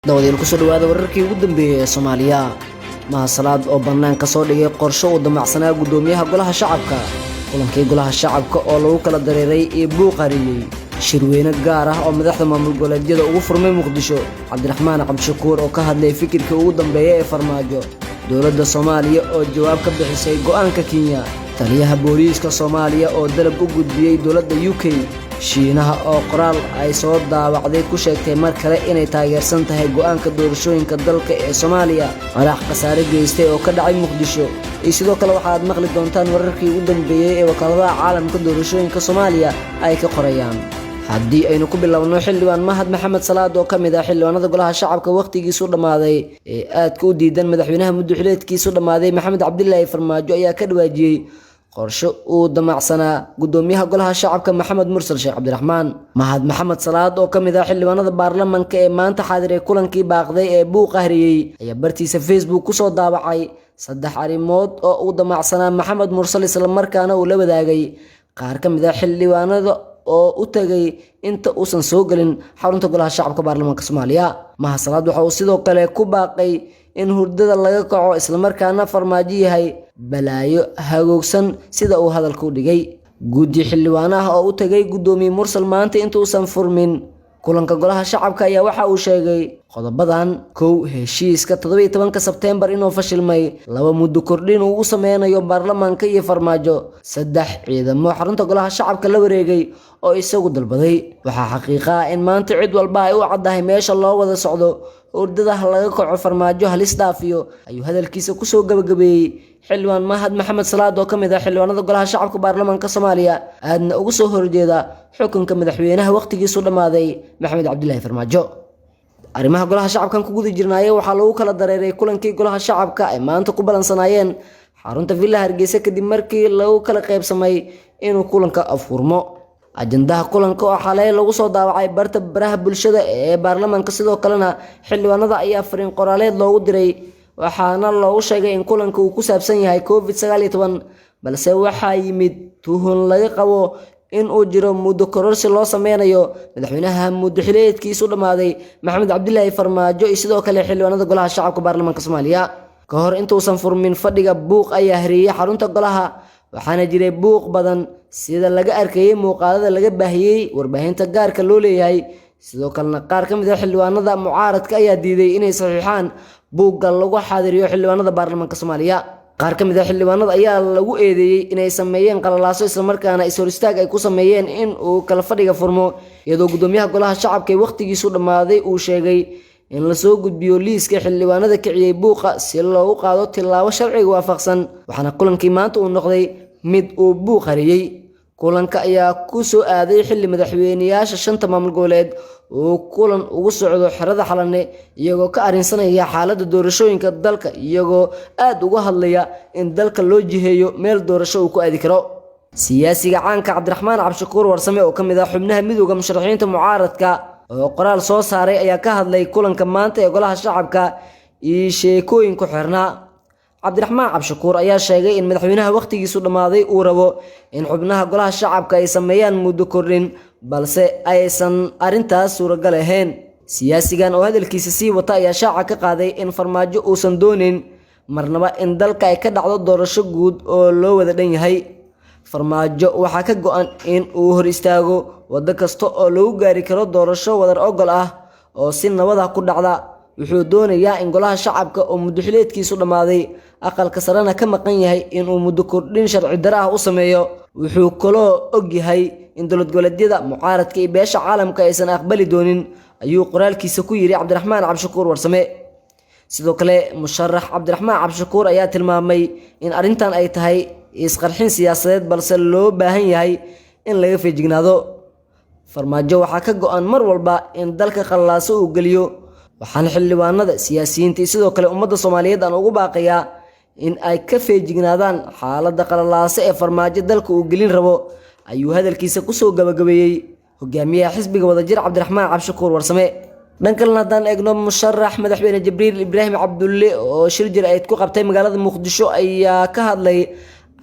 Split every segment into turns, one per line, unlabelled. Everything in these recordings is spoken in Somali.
dawladda ku soo dhawaada wararkii ugu dambeeyay ee Soomaaliya mahasalaad oo bannaan ka soo dhigay qorshe uu damacsanaa gudoomiyaha golaha shacabka kulankii golaha shacabka oo lagu kala dareeray ee buuqariyay shirweyne gaar ah oo madaxda maamul goboleedyada ugu furmay Muqdisho Cabdiraxmaan Cabshakuur oo ka hadlay fikirka ugu dambeeyay ee farmaajo dawladda Soomaaliya oo jawaab ka bixisay go'aanka Kenya taliyaha booliiska Soomaaliya oo dalab u gudbiyay dawladda UK shiinaha oo qoraal ay soo daawacday ku sheegtay mar kale inay taageersan tahay go'aanka doorashooyinka dalka ee Soomaaliya walax qasaare geystay oo ka dhacay Muqdisho sidoo kale waxaad maqli doontaan wararkii ugu dambeeyay ee wakaaladaha caalamka doorashooyinka Soomaaliya ay ka qorayaan haddii aynu ku bilowno xildhibaan Mahad Maxamed Salaad oo kamid ah xildhibaanada golaha shacabka waqtigiisu dhamaaday ee aad ku diidan madaxweynaha muddo-xileedkiisu dhamaaday Maxamed Cabdilaahi Farmaajo ayaa ka dhawaajiyay qorshe uu damacsanaa gudoomiyaha golaha shacabka Maxamed Mursal Sheekh Cabdiraxmaan Mahad Maxamed Salaad oo kamid ah xildhibaanada baarlamaanka ee maanta xaadiray kulankii baaqday ee buuqahriyay ayaa bartiisa Facebook ku soo daawacay saddex arrimood oo uu damacsanaa Maxamed Mursal isla markaana uu la wadaagay qaar kamid ah xildhibaanada oo u tagay inta uusan soo galin xarunta golaha shacabka baarlamaanka Soomaaliya Mahad Salaad waxa uu sidoo kale ku baaqay in hurdada laga kaco isla markaana farmaajo yahay balaayo hagoogsan sida uu hadalku dhigay guddi xildhibaanaha oo u tagay gudoomiye Mursal maanta inta uusan furmin kulanka golaha shacabka ayaa waxa uu sheegay qodobadan heshiiska 17 Sebtembar inuu fashilmay laba muddo kordhin uu u sameynayo baarlamaanka iyo farmaajo saddex ciidamo xarunta golaha shacabka la wareegay oo isagu dalbaday waxa xaqiiqo ah in maanta cid walba ay u caddahay meesha loo wada socdo hurdada laga kaco farmaajo halis dhaafiyo ayuu hadalkiisa ku soo gabagabeeyay xildhibaan Mahad Maxamed Salaad oo kamid ah xildhibaanada golaha shacabka baarlamaanka Soomaaliya aadna ugu soo horjeeda xukunka madaxweynaha waqtigiisu dhamaaday Maxamed Cabdilaahi Farmaajo arrimaha golaha shacabkan ku guda jirnaayay waxaa lagu kala dareeray kulankii golaha shacabka ay maanta ku balansanaayeen xarunta Villa Hargeysa kadib markii lagu kala qaybsamay inuu kulanka afurmo ajandaha kulanka oo xalay lagu soo daawacay barta baraha bulshada ee baarlamaanka sidoo kalena xildhibaanada ayaa fariin qoraaleed loogu diray waxaana loogu sheegay in kulanka uu ku saabsan yahay COVID-19 balse waxaa yimid tuhun laga qabo in uu jiro muddo kororsi loo sameynayo madaxweynaha muddo-xileedkiisu dhamaaday Maxamed Cabdilaahi Farmaajo iyo sidoo kale xildhibaanada golaha shacabka baarlamaanka Soomaaliya ka hor intuusan furmin fadhiga buuq ayaa hariyay xarunta golaha waxaana jiray buuq badan sida laga arkayay muuqaalada laga baahiyay warbaahinta gaarka loo leeyahay sidoo kalena qaar kamid ah xildhibaanada mucaaradka ayaa diiday inay saxiixaan buugga lagu xaadiriyo xildhibaanada baarlamaanka Soomaaliya qaar kamid ah xildhibaanada ayaa lagu eedeeyay inay sameeyeen qalalaaso isla markaana is-hor istaag ay ku sameeyeen in uu kala fadhiga furmo iyadoo gudoomiyaha golaha shacabka ee waqtigiisu dhamaaday uu sheegay in la soo gudbiyo liiska xildhibaanada kiciyay buuqa si loogu qaado tilaabo sharciga waafaqsan waxaana kulankii maanta uu noqday mid uu buuqariyay kulanka ayaa ku soo aaday xilli madaxweynayaasha shanta maamul goboleed oo kulan ugu socdo xerada Xalane iyagoo ka arinsanaya xaaladda doorashooyinka dalka iyagoo aad uga hadlaya in dalka loo jiheeyo meel doorasho uu ku aadi karo siyaasiga caanka Cabdiraxmaan Cabshakuur Warsame oo kamid ah xubnaha midowga musharaxiinta mucaaradka oo qoraal soo saaray ayaa ka hadlay kulanka maanta ee golaha shacabka iyo sheekooyin ku xirnaa Cabdiraxmaan Cabshakuur ayaa sheegay in madaxweynaha waqtigiisu dhamaaday uu rabo in xubnaha golaha shacabka ay sameeyaan muddo kordhin balse aysan arintaas suuragal ahayn siyaasigan oo hadalkiisa sii wata ayaa shaaca ka qaaday in farmaajo uusan doonin marnaba in dalka ay ka dhacdo doorasho guud oo loo wada dhan yahay farmaajo waxaa ka go'an in uu hor istaago wado kasta oo lagu gaari karo doorasho wadar ogol ah oo si nabad ah ku dhacda wuxuu doonayaa in golaha shacabka oo muddo-xileedkiisu dhamaaday aqalka sarena ka maqan yahay in uu muddo kordhin sharci darro ah u sameeyo wuxuu kaloo og yahay in dowlad goboleedyada mucaaradka iyo beesha caalamka aysan aqbali doonin ayuu qoraalkiisa ku yiri Cabdiraxmaan Cabshakuur Warsame sidoo kale musharax Cabdiraxmaan Cabshakuur ayaa tilmaamay in arintan ay tahay isqarxin siyaasadeed balse loo baahan yahay in laga feejignaado farmaajo waxaa ka go'an mar walba in dalka qalaaso uu galiyo waxaan xildhibaanada siyaasiyiinta sidoo kale ummadda Soomaaliyeed aan ugu baaqayaa in ay ka feejignaadaan xaaladda qalalaase ee farmaajo dalka uu gelin rabo ayuu hadalkiisa ku soo gabagabeeyay hogaamiyaha xisbiga wadajir Cabdiraxmaan Cabshakuur Warsame dhankalena haddaan eegno musharax madaxweyne Jibriil Ibraahim Cabdulle oo shir jir ay ku qabtay magaalada Muqdisho ayaa ka hadlay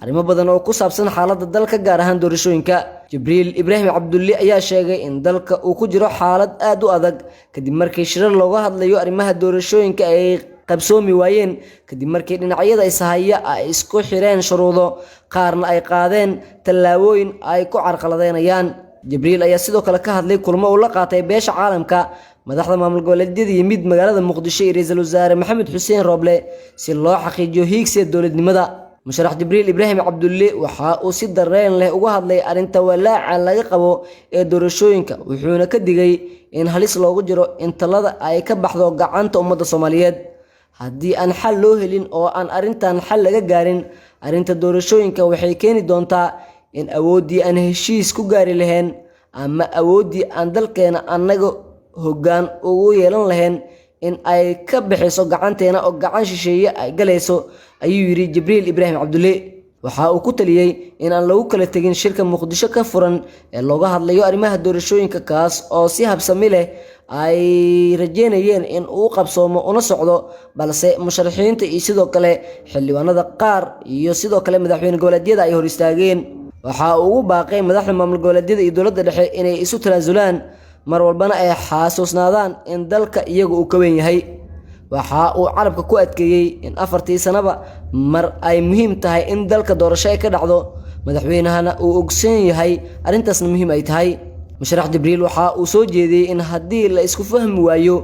arrimo badan oo ku saabsan xaaladda dalka gaar ahaan doorashooyinka. Jibriil Ibraahim Cabdulle ayaa sheegay in dalka uu ku jiro xaalad aad u adag kadib markii shirar looga hadlayo arrimaha doorashooyinka ay qabsoomi waayeen kadib markii dhinacyada ishaya ay isku xireen shuruudo qaarna ay qaadeen tallaabooyin ay ku carqaladeynayaan. Jibriil ayaa sidoo kale ka hadlay kulmo uu la qaatay beesha caalamka, madaxda maamul goboleedyada yimid magaalada Muqdisho iyo ra'iisul wasaare Maxamed Xuseen Roble si loo xaqiijiyo hiigsiga dowladnimada. Musharax Jibriil Ibraahim Cabdulle waxa uu si dareen leh uga hadlay arrinta walaaca laga qabo ee doorashooyinka, wuxuuna ka digay in halis loogu jiro in talada ay ka baxdo gacanta ummadda Soomaaliyeed haddii aan xal loo helin oo aan arrintan xal laga gaarin. Arrinta doorashooyinka waxay keeni doontaa in awooddii aan heshiis ku gaari lahayn ama awooddii aan dalkeena annaga hoggaan ugu yeelan lahayn in ay ka bixiso gacanteena oo gacan shisheeye ay galayso, ayuu yiri Jibriil Ibraahim Cabdulle. Waxa uu ku taliyay in aan lagu kala tegin shirka Muqdisho ka furan ee looga hadlayo arrimaha doorashooyinka, kaas oo si habsami leh ay rajeynayeen in uu qabsoomo una socdo, balse musharaxiinta iyo sidoo kale xildhibaanada qaar iyo sidoo kale madaxweyne goboleedyada ay hor istaageen. Waxa uu ugu baaqay madaxda maamul goboleedyada iyo dowladda dhexe inay isu tanaasulaan mar walbana ay xasuusnaadaan in dalka iyagu uu ka weyn yahay. Waxa uu carabka ku adkeeyay in 4 sanaba mar ay muhiim tahay in dalka doorasho ay ka dhacdo, madaxweynahana uu ogsoon yahay arrintaasna muhiim ay tahay. Musharax Jibriil waxa uu soo jeediyay in haddii la isku fahmi waayo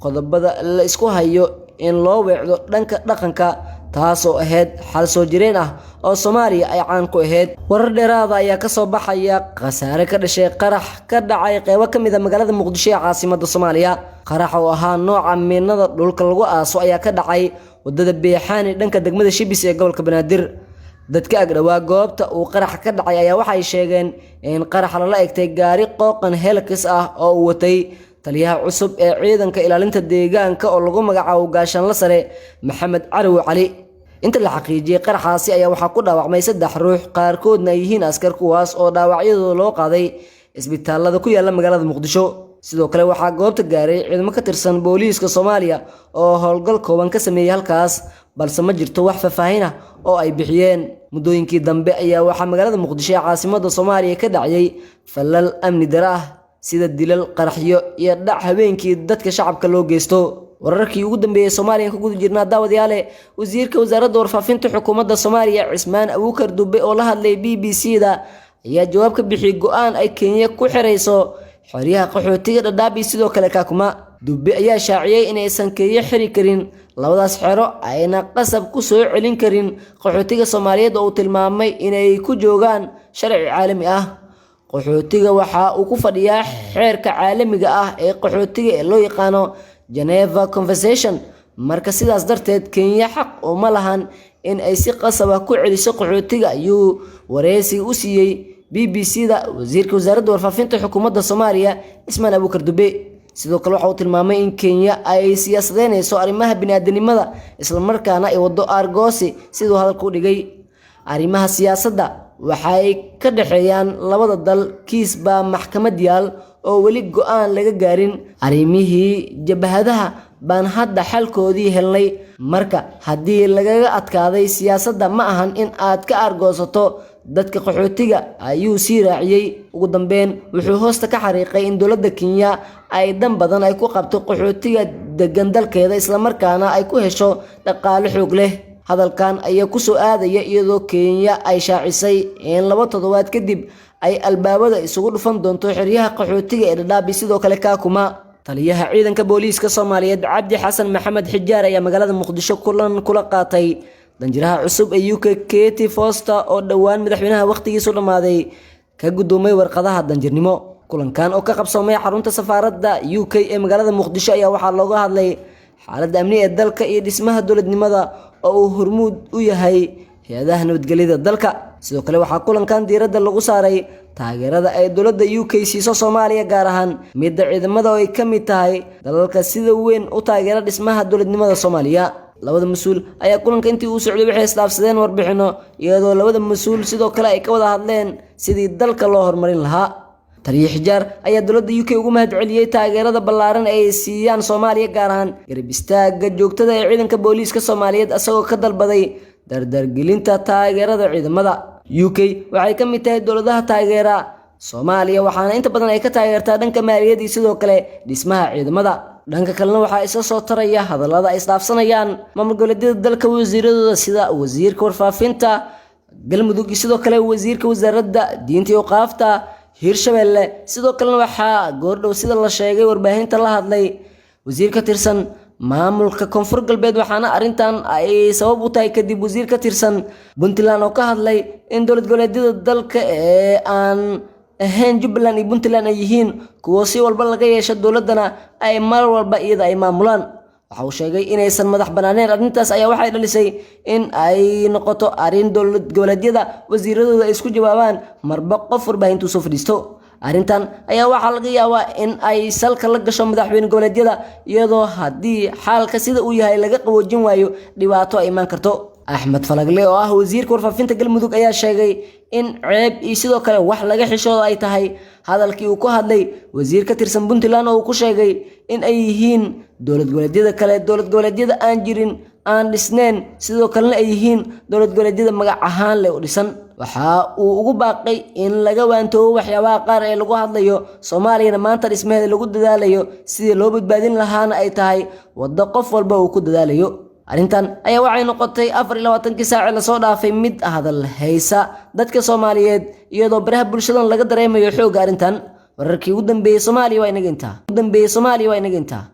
qodobada la isku hayo in loo weecdo dhanka dhaqanka, taasoo ahayd xal soo jireen ah oo Soomaaliya ay caan ku ahayd. Warar dheeraad ah ayaa ka soo baxaya khasaare ka dhashay qarax ka dhacay qaybo ka mid ah magaalada Muqdisho ee caasimadda Soomaaliya. Qarax oo ahaa nooca miinada dhulka lagu aaso ayaa ka dhacay wadada Beexaani dhanka degmada Shibis ee gobolka Banaadir. Dadka ag dhawaa goobta uu qarax ka dhacay ayaa waxay sheegeen in qarax lala egtay gaari qooqan Hilux ah oo uu watay taliyaha cusub ee ciidanka ilaalinta deegaanka oo lagu magacaabo gaashaanle sare Maxamed Carawi Cali. Inta la xaqiijiyay qaraxaasi ayaa waxaa ku dhaawacmay 3 ruux, qaarkoodna ay yihiin askar, kuwaas oo dhaawacyadooda loo qaaday isbitaalada ku yaala magaalada Muqdisho. Sidoo kale waxaa goobta gaaray ciidamo ka tirsan booliiska Soomaaliya oo howlgal kooban ka sameeyay halkaas, balse ma jirto wax faahfaahin ah oo ay bixiyeen. Muddooyinkii dambe ayaa waxaa magaalada Muqdisho ee caasimadda Soomaaliya ka dhacay falal amni darro ah sida dilal, qaraxyo iyo dhac habeenkii dadka shacabka loo geysto. wararkii ugu dambeeyay Soomaaliya ka guda jirnaa daawadayaal wasiirka wasaaradda warfaafinta xukuumadda Soomaaliya Cismaan Abuukar Dube oo la hadlay BBC-da ayaa jawaab ka bixiyay go'aan ay Kenya ku xirayso xorriyaha qaxootiga Dadaab sidoo kale Kakuma. Dube ayaa shaaciyay in aysan Kenya xiri karin labadaas xero ayna qasab ku soo celin karin qaxootiga Soomaaliyeed oo tilmaamay inay ku joogaan sharci caalami ah. qaxootiga waxa uu ku fadhiyaa xeerka caalamiga ah ee qaxootiga ee loo yaqaano Geneva Convention. marka sidaas darteed Kenya xaq uma lahan in ay si qasab ah ku celiso qaxootiga ayuu wareysi u siiyay BBC-da wasiirka wasaaradda warfaafinta xukuumadda Soomaaliya Cismaan Abuukar Dube. sidoo kale waxa uu tilmaamay in Kenya ay siyaasadeynayso arrimaha bini'aadanimada isla markaana ay wado argoosi sidoo hadalku u dhigay. arrimaha siyaasadda waxay ka dhaxeeyaan labada dal kiis baa maxkamad yaal oo weli go'aan laga gaarin. arrimihii jabhadaha baan hadda xalkoodii helnay. marka haddii lagaga adkaaday siyaasadda ma ahan in aad ka argoosato dadka qaxootiga ayuu sii raaciyay. ugu dambeyn wuxuu hoosta ka xariiqay in dowladda Kenya ay dan badan ay ku qabto qaxootiga degan dalkeeda isla markaana ay ku hesho dhaqaale xoog leh. hadalkan ayaa ku soo aadaya iyadoo Kenya ay shaacisay in 2 toddobaad kadib ay albaabada isugu dhufan doonto xeryaha qaxootiga ee Dadaab sidoo kale Kakuma. taliyaha ciidanka booliiska Soomaaliyeed Cabdi Xasan Maxamed Xijaar ayaa magaalada Muqdisho kulan kula qaatay danjiraha cusub ee UK Katie Foster oo dhawaan madaxweynaha waqtigiisu dhamaaday ka gudoomay warqadaha danjirnimo. kulankan oo ka qabsoomay xarunta safaaradda UK ee magaalada Muqdisho ayaa waxaa looga hadlay xaaladda amni ee dalka iyo dhismaha dowladnimada oo uu hormuud u yahay hay'adaha nabadgelyada dalka. sidoo kale waxaa kulankan diiradda lagu saaray taageerada ay dowladda UK siiso Soomaaliya gaar ahaan midda ciidamada oo ay ka mid tahay dalalka sida weyn u taageera dhismaha dowladnimada Soomaaliya. labada mas'uul ayaa kulanka intii uu socday waxay isdhaafsadeen warbixino iyadoo labada mas'uul sidoo kale ay ka wada hadleen sidii dalka loo horumarin lahaa. taliye Xijaar ayaa dowladda UK ugu mahadceliyay taageerada ballaaran ay siiyaan Soomaaliya gaar ahaan garab istaagga joogtada ee ciidanka booliiska Soomaaliyeed asagoo ka dalbaday dardargelinta taageerada ciidamada. UK waxay ka mid tahay dowladaha taageera Soomaaliya waxaana inta badan ay ka taageertaa dhanka maaliyadda iyo sidoo kale dhismaha ciidamada. dhanka kalena waxaa isa soo taraya hadallada ay isdhaafsanayaan maamul goboleedyada dalka wasiiradooda sida wasiirka warfaafinta galmudug iyo sidoo kale wasiirka wasaaradda diinta iyo qaafta Hirshabelle. sidoo kalena waxaa goordhow sida la sheegay warbaahinta la hadlay wasiir ka tirsan maamulka koonfur galbeed waxaana arintan ay sabab u tahay kadib wasiir ka tirsan Puntland oo ka hadlay in dowlad goboleedyada dalka ee aan ahayn Jubbaland iyo Puntland ay yihiin kuwo si walba laga yeesho dowladana ay mar walba iyada ay maamulaan. waxa uu sheegay inaysan madax banaaneen arrintaas ayaa waxay dhalisay in ay noqoto arin dowlad goboleedyada wasiiradooda ay isku jawaabaan marba qof warbaahintu soo fadhiisto. arrintan ayaa waxaa laga yaabaa in ay salka la gasho madaxweyne goboleedyada iyadoo haddii xaalka sida uu yahay laga qaboojin waayo dhibaato ay imaan karto. Axmed Falagle oo ah wasiirka warfaafinta galmudug ayaa sheegay in ceeb iyo sidoo kale wax laga xishoodo ay tahay hadalkii uu ku hadlay wasiir ka tirsan Puntland oo uu ku sheegay in ay yihiin dowlad goboleedyada kale dowlad goboleedyada aan jirin aan dhisneen sidoo kalena ay yihiin dowlad goboleedyada magac ahaan leh u dhisan. waxa uu ugu baaqay in laga waantoobo waxyaabaha qaar ee lagu hadlayo Soomaaliyana maanta dhismaheeda lagu dadaalayo sidii loo badbaadin lahaana ay tahay waddo qof walba uu ku dadaalayo. arrintan ayaa waxay noqotay 24 saac la soo dhaafay mid hadal haysa dadka Soomaaliyeed iyadoo baraha bulshada laga dareemayo xoog arrintan. wararkii ugu dambeeyay Soomaaliya waa inaga intaa